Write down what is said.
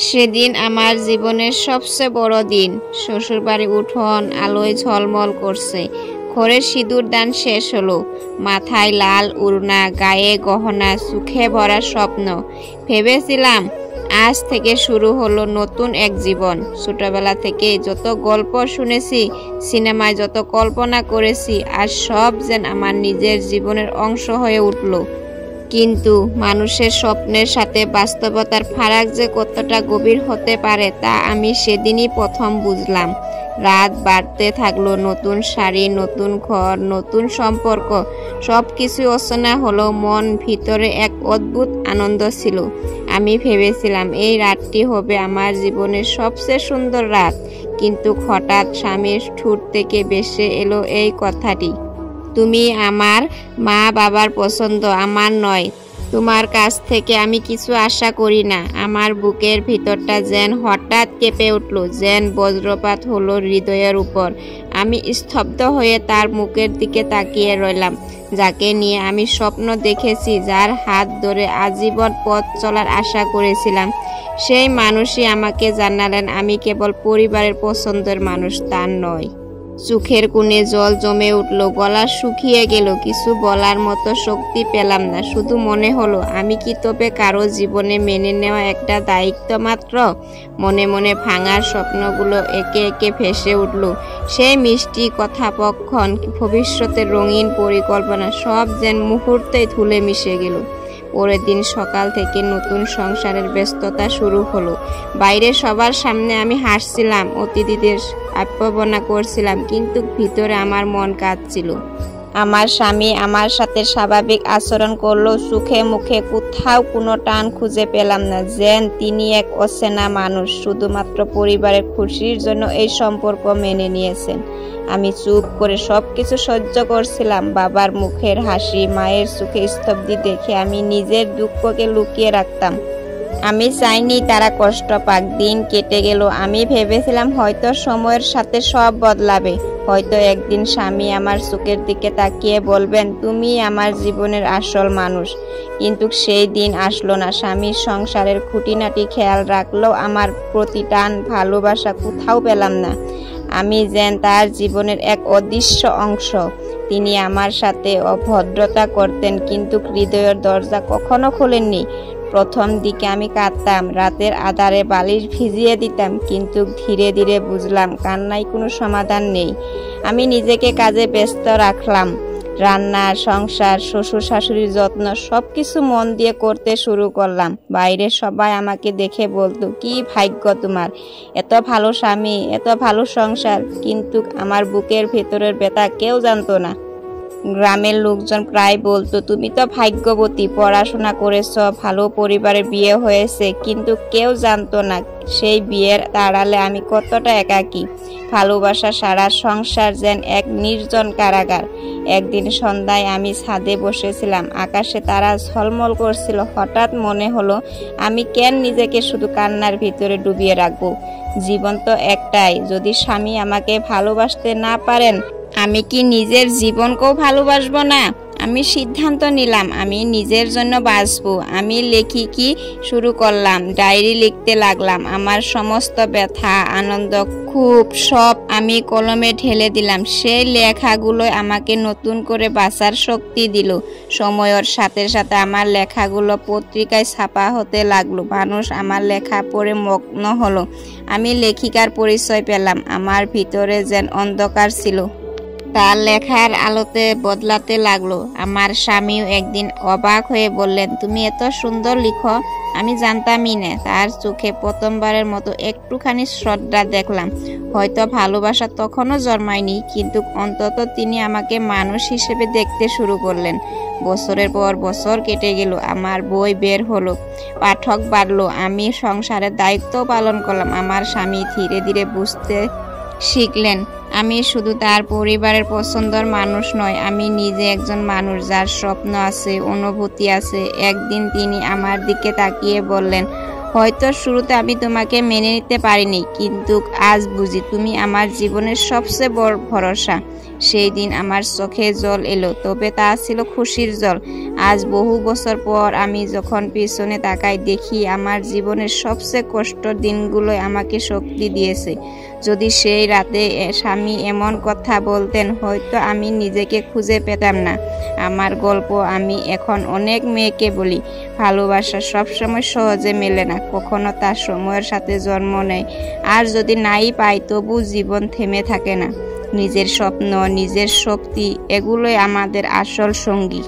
সেদিন আমার জীবনের সবচেয়ে বড় দিন। শ্বশুরবাড়ি উঠোন আলোয় ঝলমল করছে। ঘরের সিঁদুর দান শেষ হলো। মাথায় লাল উড়না, গায়ে গহনা, চোখে ভরা স্বপ্ন। ভেবেছিলাম আজ থেকে শুরু হলো নতুন এক জীবন। ছোটবেলা থেকে যত গল্প শুনেছি, সিনেমায় যত কল্পনা করেছি, আজ সব যেন আমার নিজের জীবনের অংশ হয়ে উঠল। কিন্তু মানুষের স্বপ্নের সাথে বাস্তবতার ফারাক যে কতটা গভীর হতে পারে তা আমি সেদিনই প্রথম বুঝলাম। রাত বাড়তে থাকলো, নতুন শাড়ি, নতুন ঘর, নতুন সম্পর্ক, সব কিছু অচেনা হলো। মন ভিতরে এক অদ্ভুত আনন্দ ছিল। আমি ভেবেছিলাম এই রাতটি হবে আমার জীবনের সবচেয়ে সুন্দর রাত। কিন্তু হঠাৎ স্বামীর ঠোঁট থেকে ভেসে এলো এই কথাটি, তুমি আমার মা বাবার পছন্দ, আমার নয়। তোমার কাছ থেকে আমি কিছু আশা করি না। আমার বুকের ভিতরটা যেন হঠাৎ কেঁপে উঠল, যেন বজ্রপাত হলো হৃদয়ের উপর। আমি স্তব্ধ হয়ে তার মুখের দিকে তাকিয়ে রইলাম, যাকে নিয়ে আমি স্বপ্ন দেখেছি, যার হাত ধরে আজীবন পথ চলার আশা করেছিলাম। সেই মানুষই আমাকে জানালেন আমি কেবল পরিবারের পছন্দের মানুষ, তার নয়। চোখের কোণে জল জমে উঠল, গলা শুকিয়ে গেল। কিছু বলার মতো শক্তি পেলাম না। শুধু মনে হলো আমি কি তবে কারো জীবনে মেনে নেওয়া একটা দায়িত্ব মাত্র। মনে মনে ভাঙার স্বপ্নগুলো একে একে ভেসে উঠল। সেই মিষ্টি কথাপক্ষণ, ভবিষ্যতের রঙিন পরিকল্পনা, সব যেন মুহূর্তেই ধুলে মিশে গেল। পরের দিন সকাল থেকে নতুন সংসারের ব্যস্ততা শুরু হলো। বাইরে সবার সামনে আমি হাসছিলাম, অতিথিদের আপ্যায়ন করছিলাম, কিন্তু ভিতরে আমার মন কাঁদছিল। আমার স্বামী আমার সাথে স্বাভাবিক আচরণ করলো, সুখে মুখে কোথাও কোনো টান খুঁজে পেলাম না। যেন তিনি এক অচেনা মানুষ, শুধুমাত্র পরিবারের খুশির জন্য এই সম্পর্ক মেনে নিয়েছেন। আমি চুপ করে সবকিছু সহ্য করছিলাম। বাবার মুখের হাসি, মায়ের চোখে স্তব্ধি দেখে আমি নিজের দুঃখকে লুকিয়ে রাখতাম। আমি চাইনি তারা কষ্ট পাক। দিন কেটে গেল। আমি ভেবেছিলাম হয়তো সময়ের সাথে সব বদলাবে, হয়তো একদিন স্বামী আমার চোখের দিকে তাকিয়ে বলবেন, তুমি আমার জীবনের আসল মানুষ। কিন্তু সেই দিন আসলো না। স্বামীর সংসারের খুঁটিনাটি খেয়াল রাখলেও আমার প্রতি টান, ভালোবাসা কোথাও পেলাম না। আমি যেন তার জীবনের এক অদৃশ্য অংশ। তিনি আমার সাথে অভদ্রতা করতেন, কিন্তু হৃদয়ের দরজা কখনো খোলেননি। প্রথম দিকে আমি কাঁদতাম, রাতের আঁধারে বালিশ ভিজিয়ে দিতাম, কিন্তু ধীরে ধীরে বুঝলাম কান্নায় কোনো সমাধান নেই। আমি নিজেকে কাজে ব্যস্ত রাখলাম। রান্না, সংসার, শ্বশুর শাশুড়ির যত্ন, সবকিছু মন দিয়ে করতে শুরু করলাম। বাইরে সবাই আমাকে দেখে বলতো, কি ভাগ্য তোমার, এত ভালো স্বামী, এত ভালো সংসার। কিন্তু আমার বুকের ভেতরের ব্যথা কেউ জানতো না। গ্রামের লোকজন প্রায় বলতো, তুমি তো ভাগ্যবতী, পড়াশোনা করেছ, ভালো পরিবারে বিয়ে হয়েছে। কিন্তু কেউ জানতো না সেই বিয়ের আড়ালে আমি কতটা একাকী। ভালোবাসা সারা সংসার যেন এক নির্জন কারাগার। একদিন সন্ধ্যায় আমি ছাদে বসেছিলাম, আকাশে তারা ঝলমল করছিল। হঠাৎ মনে হলো, আমি কেন নিজেকে শুধু কান্নার ভিতরে ডুবিয়ে রাখবো। জীবন তো একটাই। যদি স্বামী আমাকে ভালোবাসতে না পারেন, আমি কি নিজের জীবনকেও ভালোবাসবো না? আমি সিদ্ধান্ত নিলাম আমি নিজের জন্য বাঁচবো। আমি লেখিকি শুরু করলাম, ডায়েরি লিখতে লাগলাম। আমার সমস্ত ব্যথা, আনন্দ, খুব সব আমি কলমে ঢেলে দিলাম। সেই লেখাগুলো আমাকে নতুন করে বাঁচার শক্তি দিল। সময়ের সাথে সাথে আমার লেখাগুলো পত্রিকায় ছাপা হতে লাগলো। মানুষ আমার লেখা পড়ে মগ্ন হলো। আমি লেখিকার পরিচয় পেলাম। আমার ভিতরে যেন অন্ধকার ছিল, তার লেখার আলোতে বদলাতে লাগলো। আমার স্বামীও একদিন অবাক হয়ে বললেন, তুমি এত সুন্দর লিখো, আমি জানতামই না। তার চোখে প্রথমবারের মতো একটুখানি শ্রদ্ধা দেখলাম। হয়তো ভালোবাসা তখনও জন্মায়নি, কিন্তু অন্তত তিনি আমাকে মানুষ হিসেবে দেখতে শুরু করলেন। বছরের পর বছর কেটে গেল। আমার বই বের হলো, পাঠক বাড়লো, আমি সংসারের দায়িত্ব পালন করলাম। আমার স্বামী ধীরে ধীরে বুঝতে শিখলেন আমি শুধু তার পরিবারের পছন্দের মানুষ নয়, আমি নিজে একজন মানুষ, যার স্বপ্ন আছে, অনুভূতি আছে। একদিন তিনি আমার দিকে তাকিয়ে বললেন, হয়তো শুরুতে আমি তোমাকে মেনে নিতে পারিনি, কিন্তু আজ বুঝি তুমি আমার জীবনের সবচেয়ে বড় ভরসা। সেই দিন আমার চোখে জল এলো, তবে তা ছিল খুশির জল। আজ বহু বছর পর আমি যখন পিছনে তাকাই, দেখি আমার জীবনের সবচেয়ে কষ্টের দিনগুলোই আমাকে শক্তি দিয়েছে। যদি সেই রাতে স্বামী এমন কথা বলতেন, হয়তো আমি নিজেকে খুঁজে পেতাম না। আমার গল্প আমি এখন অনেক মেয়েকে বলি। ভালোবাসা সবসময় সহজে মেলে না, কখনো তা সময়ের সাথে জন্ম নেয়। আর যদি নাই পাই, তবু জীবন থেমে থাকে না। নিজের স্বপ্ন, নিজের শক্তি, এগুলোই আমাদের আসল সঙ্গী।